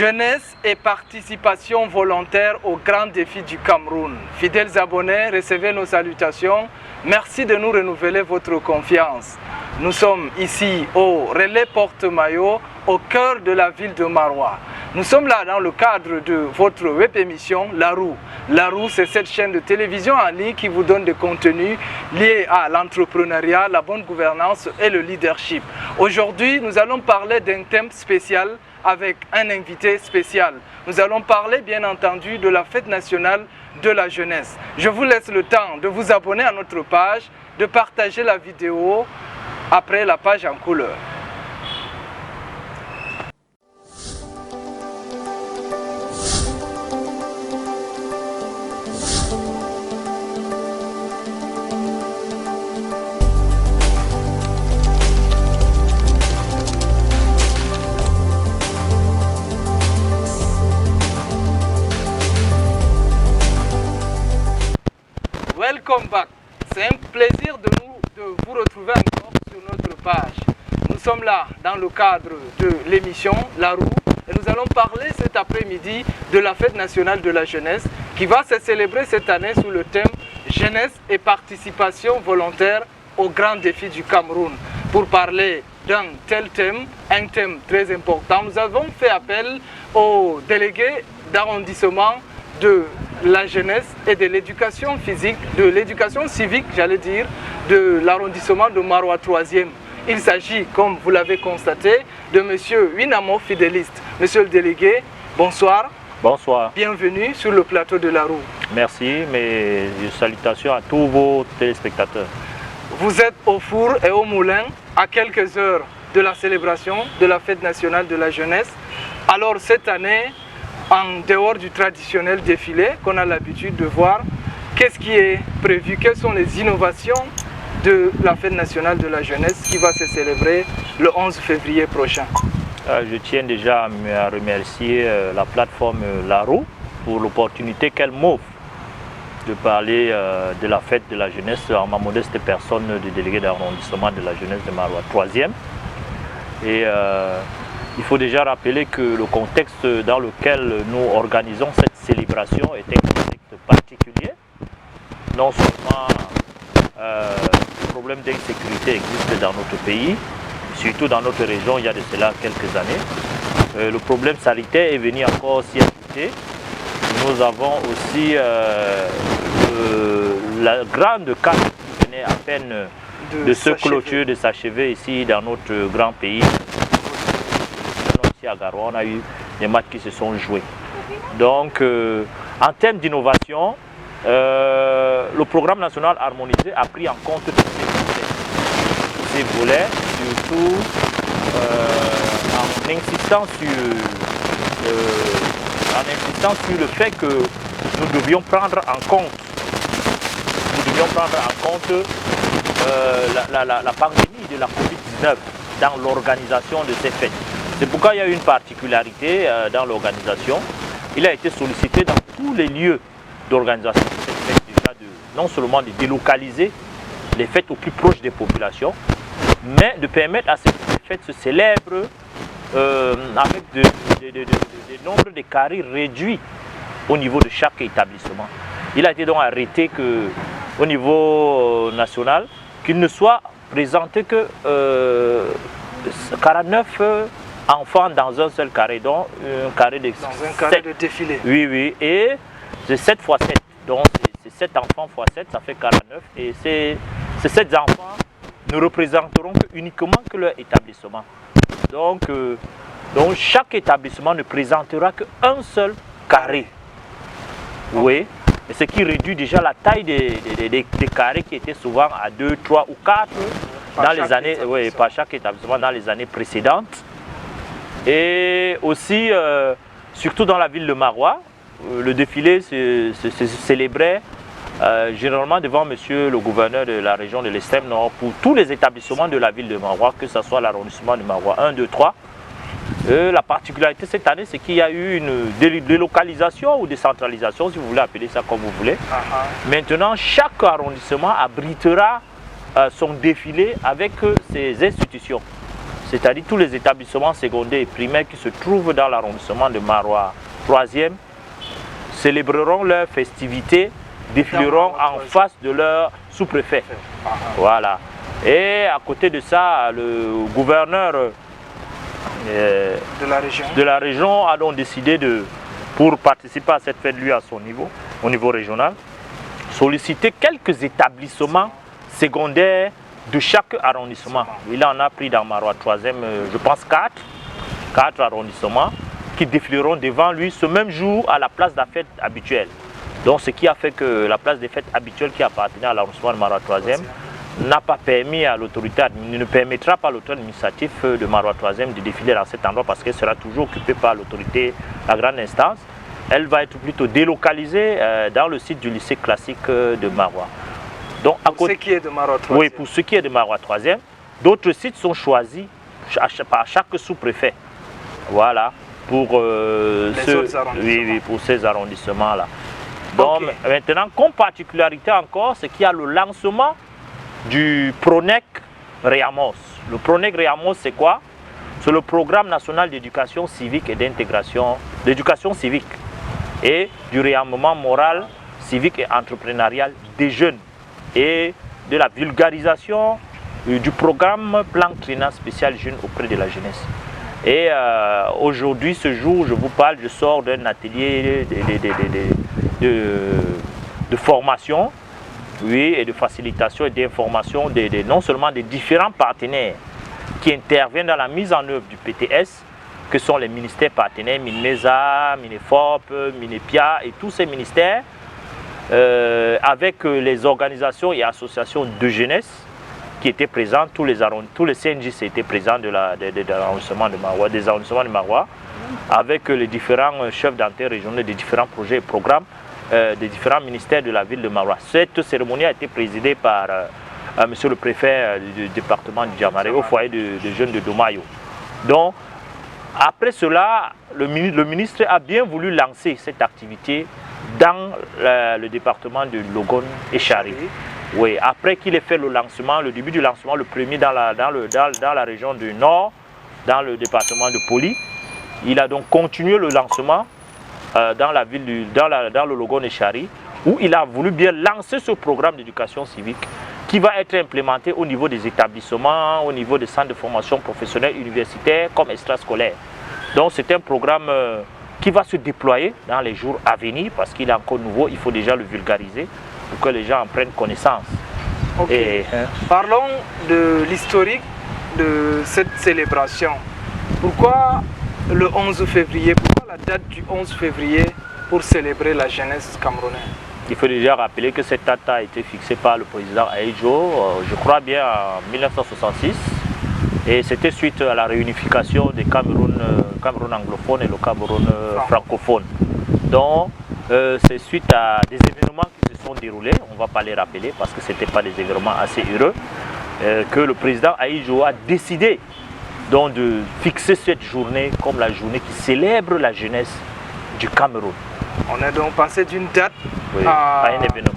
Jeunesse et participation volontaire aux grands défis du Cameroun. Fidèles abonnés, recevez nos salutations. Merci de nous renouveler votre confiance. Nous sommes ici au Relais Porte-Maillot, au cœur de la ville de Maroua. Nous sommes là dans le cadre de votre web émission La Roue. La Roue, c'est cette chaîne de télévision en ligne qui vous donne des contenus liés à l'entrepreneuriat, la bonne gouvernance et le leadership. Aujourd'hui, nous allons parler d'un thème spécial avec un invité spécial. Nous allons parler bien entendu de la fête nationale de la jeunesse. Je vous laisse le temps de vous abonner à notre page, de partager la vidéo après la page en couleur. Welcome back. C'est un plaisir de vous retrouver encore sur notre page. Nous sommes là dans le cadre de l'émission La Roue et nous allons parler cet après-midi de la fête nationale de la jeunesse qui va se célébrer cette année sous le thème Jeunesse et participation volontaire aux grands défis du Cameroun. Pour parler d'un tel thème, un thème très important, nous avons fait appel aux délégués d'arrondissement de la jeunesse et de l'éducation physique, de l'éducation civique, j'allais dire, de l'arrondissement de Maroua 3e. Il s'agit, comme vous l'avez constaté, de M. Winamo Fidéliste. Monsieur le délégué, bonsoir. Bonsoir. Bienvenue sur le plateau de La Roue. Merci, mes salutations à tous vos téléspectateurs. Vous êtes au four et au moulin à quelques heures de la célébration de la fête nationale de la jeunesse. Alors cette année, en dehors du traditionnel défilé qu'on a l'habitude de voir, qu'est-ce qui est prévu? Quelles sont les innovations de la fête nationale de la jeunesse qui va se célébrer le 11 février prochain? Je tiens déjà à remercier la plateforme La Roue pour l'opportunité qu'elle m'offre de parler de la fête de la jeunesse en ma modeste personne de délégué d'arrondissement de la jeunesse de Maroua 3e. Et il faut déjà rappeler que le contexte dans lequel nous organisons cette célébration est un contexte particulier. Non seulement le problème d'insécurité existe dans notre pays, surtout dans notre région il y a de cela quelques années. Le problème sanitaire est venu encore s'y ajouter. Nous avons aussi la grande carte qui venait à peine de se clôturer, de s'achever ici dans notre grand pays. À Garoua, on a eu des matchs qui se sont joués. Donc, en termes d'innovation, le programme national harmonisé a pris en compte tous ces volets, surtout en insistant sur le fait que nous devions prendre en compte, la pandémie de la Covid-19 dans l'organisation de ces fêtes. C'est pourquoi il y a une particularité dans l'organisation. Il a été sollicité dans tous les lieux d'organisation de cette fête déjà non seulement de délocaliser les fêtes au plus proche des populations, mais de permettre à ce que ces fêtes se célèbrent avec des nombres de carrés réduits au niveau de chaque établissement. Il a été donc arrêté qu'au niveau national, qu'il ne soit présenté que 49 enfants dans un seul carré, donc un carré de dans un carré 7. De défilé. Oui, oui, et c'est 7 x 7, donc c'est 7 enfants x 7, ça fait 49, et ces 7 enfants ne représenteront uniquement que leur établissement. Donc chaque établissement ne présentera qu'un seul carré. Oui, et ce qui réduit déjà la taille des carrés qui étaient souvent à 2, 3 ou 4 dans les années, oui, par chaque établissement dans les années précédentes. Et aussi, surtout dans la ville de Maroua, le défilé se célébrait généralement devant monsieur le gouverneur de la région de l'Extrême Nord pour tous les établissements de la ville de Maroua, que ce soit l'arrondissement de Maroua 1, 2, 3. La particularité cette année, c'est qu'il y a eu une délocalisation ou décentralisation, si vous voulez appeler ça comme vous voulez. Maintenant, chaque arrondissement abritera son défilé avec ses institutions. c'est-à-dire tous les établissements secondaires et primaires qui se trouvent dans l'arrondissement de Marois 3e, célébreront leurs festivités, défileront en face de leur sous-préfet. Voilà. Et à côté de ça, le gouverneur de la région a donc décidé pour participer à cette fête, lui, à son niveau, au niveau régional, solliciter quelques établissements secondaires de chaque arrondissement. Il en a pris dans Marois 3e, je pense 4 arrondissements qui défileront devant lui ce même jour à la place de la fête habituelle. Donc ce qui a fait que la place des fêtes habituelle qui appartenait à l'arrondissement de Marois 3e n'a pas permis à l'autorité, ne permettra pas à l'autorité administrative de Marois 3e de défiler dans cet endroit parce qu'elle sera toujours occupée par l'autorité, la grande instance. Elle va être plutôt délocalisée dans le site du lycée classique de Marois. Donc, pour ce qui est de Marois 3e. Oui, pour ce qui est de Marois 3e. D'autres sites sont choisis par chaque sous-préfet. Voilà, pour, pour ces arrondissements-là. Donc, maintenant, comme particularité encore, c'est qu'il y a le lancement du PRONEC Réamos. Le PRONEC Réamos, c'est quoi? C'est le programme national d'éducation civique et d'intégration, d'éducation civique et du réarmement moral, civique et entrepreneurial des jeunes et de la vulgarisation du programme plan triennal spécial jeunes auprès de la jeunesse. Et aujourd'hui, ce jour, je vous parle, je sors d'un atelier de formation, oui, et de facilitation et d'information non seulement des différents partenaires qui interviennent dans la mise en œuvre du PTS, que sont les ministères partenaires, MINESA, MINEFOP, MINEPIA et tous ces ministères, avec les organisations et associations de jeunesse qui étaient présents, tous les CNJC étaient présents de l'arrondissement de Marois, des arrondissements de Marois, avec les différents chefs d'antenne régionaux des différents projets et programmes des différents ministères de la ville de Marois. Cette cérémonie a été présidée par monsieur le préfet du département du Djamaré au foyer de jeunes de Domayo. Donc, après cela, le ministre a bien voulu lancer cette activité dans le département de Logone et Chari. Oui, après qu'il ait fait le lancement, le début du lancement, le premier dans la région du Nord, dans le département de Poli, il a donc continué le lancement dans la ville dans le Logone et Chari, où il a voulu bien lancer ce programme d'éducation civique qui va être implémenté au niveau des établissements, au niveau des centres de formation professionnelle universitaire comme extrascolaire. Donc c'est un programme qui va se déployer dans les jours à venir parce qu'il est encore nouveau, il faut déjà le vulgariser pour que les gens en prennent connaissance. Okay. Parlons de l'historique de cette célébration. Pourquoi le 11 février? Pourquoi la date du 11 février pour célébrer la jeunesse camerounaise? Il faut déjà rappeler que cette date a été fixée par le président Ahidjo, je crois bien en 1966. Et c'était suite à la réunification des Cameroun anglophone et le Cameroun francophone. Donc, c'est suite à des événements qui se sont déroulés, on ne va pas les rappeler parce que ce n'étaient pas des événements assez heureux, que le président Ahidjo a décidé donc, de fixer cette journée comme la journée qui célèbre la jeunesse du Cameroun. On est donc passé d'une date à un événement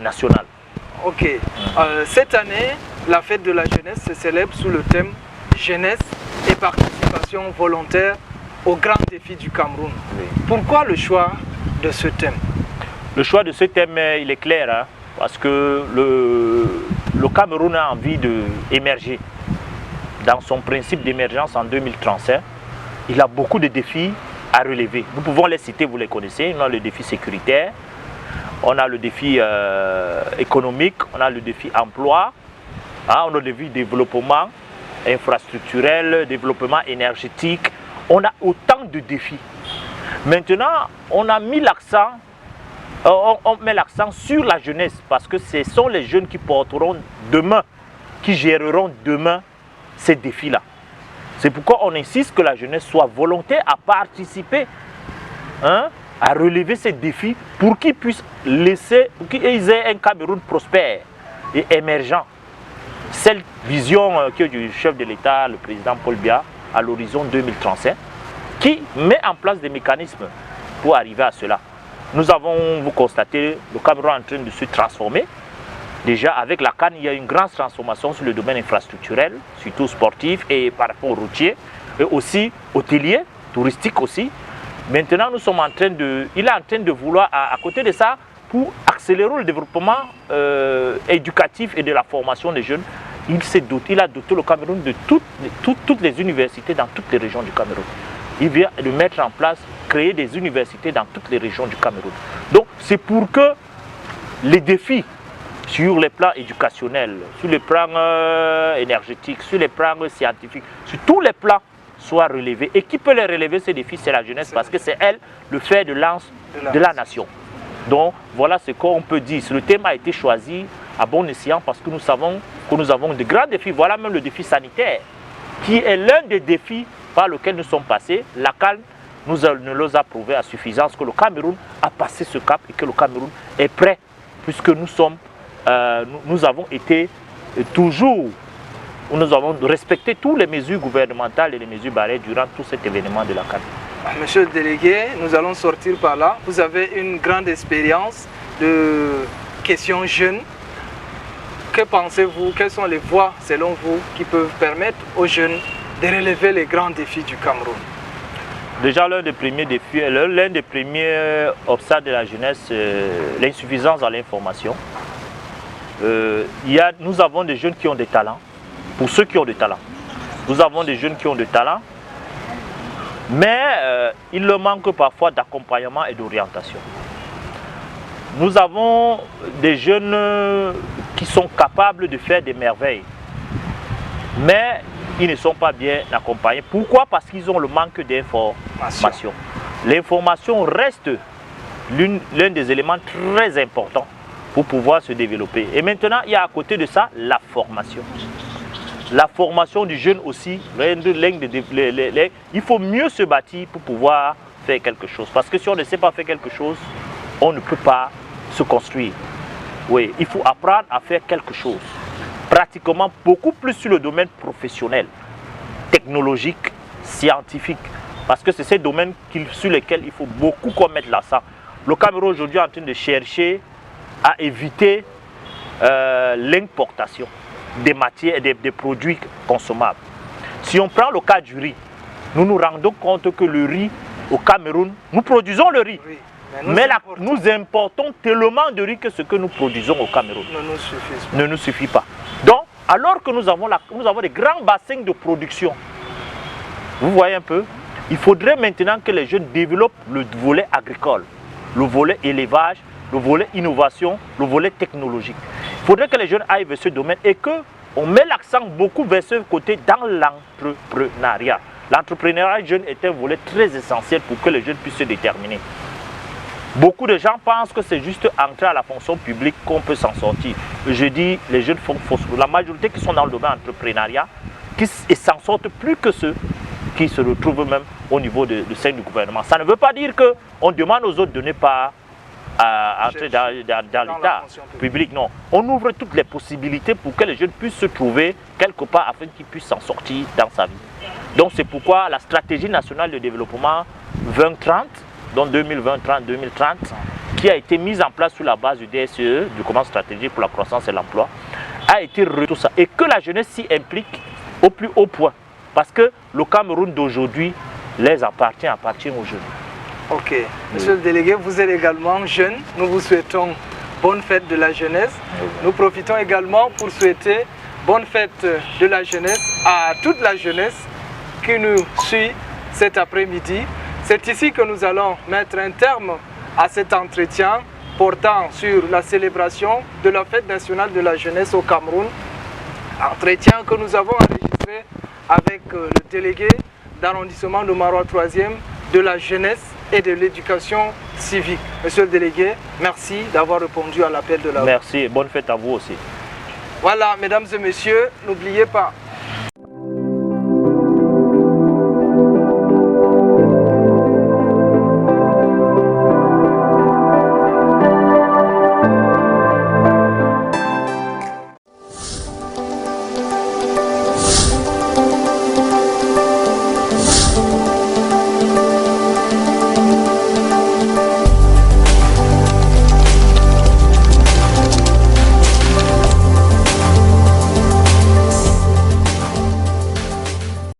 national. Ok. Cette année, la fête de la jeunesse se célèbre sous le thème jeunesse et participation volontaire aux grands défis du Cameroun. Oui. Pourquoi le choix de ce thème? Le choix de ce thème, il est clair, hein, parce que le Cameroun a envie d'émerger. Dans son principe d'émergence en 2035, il a beaucoup de défis à relever. Nous pouvons les citer, vous les connaissez. On a le défi sécuritaire, on a le défi économique, on a le défi emploi, hein, on a le défi développement infrastructurel, développement énergétique. On a autant de défis. Maintenant, on a mis l'accent, on met l'accent sur la jeunesse parce que ce sont les jeunes qui porteront demain, qui géreront demain ces défis-là. C'est pourquoi on insiste que la jeunesse soit volontaire à participer, hein, à relever ces défis pour qu'ils puissent pour qu'ils aient un Cameroun prospère et émergent. Cette vision que du chef de l'État, le président Paul Biya, à l'horizon 2035, qui met en place des mécanismes pour arriver à cela. Nous avons, vous constatez, le Cameroun est en train de se transformer. Déjà, avec la CAN, il y a une grande transformation sur le domaine infrastructurel, surtout sportif et par rapport au routier, et aussi hôtelier, touristique aussi. Maintenant, nous sommes en train de, il est en train de vouloir, à côté de ça, pour accélérer le développement éducatif et de la formation des jeunes, il a doté le Cameroun de toutes les universités dans toutes les régions du Cameroun. Il vient de mettre en place, créer des universités dans toutes les régions du Cameroun. Donc, c'est pour que les défis sur les plans éducationnels, sur les plans énergétiques, sur les plans scientifiques, sur tous les plans soient relevés. Et qui peut les relever, ces défis, c'est la jeunesse, parce que c'est elle le fer de lance de la nation. Donc voilà ce qu'on peut dire. Le thème a été choisi à bon escient parce que nous savons que nous avons de grands défis. Voilà même le défi sanitaire, qui est l'un des défis par lesquels nous sommes passés. La CAN nous a prouvé à suffisance que le Cameroun a passé ce cap et que le Cameroun est prêt, puisque nous avons été toujours, nous avons respecté toutes les mesures gouvernementales et les mesures barrières durant tout cet événement de la CAN. Monsieur le délégué, nous allons sortir par là. Vous avez une grande expérience de questions jeunes. Que pensez-vous? Quelles sont les voies, selon vous, qui peuvent permettre aux jeunes de relever les grands défis du Cameroun? Déjà, l'un des premiers défis, l'un des premiers obstacles de la jeunesse, c'est l'insuffisance dans l'information. Nous avons des jeunes qui ont des talents, pour ceux qui ont des talents. Nous avons des jeunes qui ont des talents, mais il leur manque parfois d'accompagnement et d'orientation. Nous avons des jeunes qui sont capables de faire des merveilles, mais ils ne sont pas bien accompagnés. Pourquoi? Parce qu'ils ont le manque d'information. L'information reste l'un des éléments très importants pour pouvoir se développer. Et maintenant, il y a à côté de ça la formation. La formation du jeune aussi, il faut mieux se bâtir pour pouvoir faire quelque chose. Parce que si on ne sait pas faire quelque chose, on ne peut pas se construire. Oui, il faut apprendre à faire quelque chose. Pratiquement beaucoup plus sur le domaine professionnel, technologique, scientifique. Parce que c'est ces domaines sur lesquels il faut beaucoup mettre l'accent. Le Cameroun aujourd'hui est en train de chercher à éviter l'importation des matières et des produits consommables. Si on prend le cas du riz, nous nous rendons compte que le riz au Cameroun, nous produisons le riz, oui, mais nous importons tellement de riz que ce que nous produisons au Cameroun ne nous suffit pas. Donc, alors que nous avons des grands bassins de production, vous voyez un peu, il faudrait maintenant que les jeunes développent le volet agricole, le volet élevage, le volet innovation, le volet technologique. Il faudrait que les jeunes aillent vers ce domaine et qu'on met l'accent beaucoup vers ce côté dans l'entrepreneuriat. L'entrepreneuriat jeune est un volet très essentiel pour que les jeunes puissent se déterminer. Beaucoup de gens pensent que c'est juste entrer à la fonction publique qu'on peut s'en sortir. Je dis, les jeunes font fausse. La majorité qui sont dans le domaine entrepreneuriat, qui s'en sortent plus que ceux qui se retrouvent même au niveau du sein du gouvernement. Ça ne veut pas dire qu'on demande aux autres de ne pas entrer dans l'État public, non. On ouvre toutes les possibilités pour que les jeunes puissent se trouver quelque part afin qu'ils puissent s'en sortir dans sa vie. Donc c'est pourquoi la stratégie nationale de développement 2030, donc 2020-2030, qui a été mise en place sur la base du DSE, du commandement stratégique pour la croissance et l'emploi, a été tout ça. Et que la jeunesse s'y implique au plus haut point. Parce que le Cameroun d'aujourd'hui appartient aux jeunes. Ok. Monsieur le délégué, vous êtes également jeune. Nous vous souhaitons bonne fête de la jeunesse. Nous profitons également pour souhaiter bonne fête de la jeunesse à toute la jeunesse qui nous suit cet après-midi. C'est ici que nous allons mettre un terme à cet entretien portant sur la célébration de la fête nationale de la jeunesse au Cameroun. Entretien que nous avons enregistré avec le délégué d'arrondissement de Marois 3e de la jeunesse et de l'éducation civique. Monsieur le délégué, merci d'avoir répondu à l'appel de la... Merci et bonne fête à vous aussi. Voilà, mesdames et messieurs, n'oubliez pas,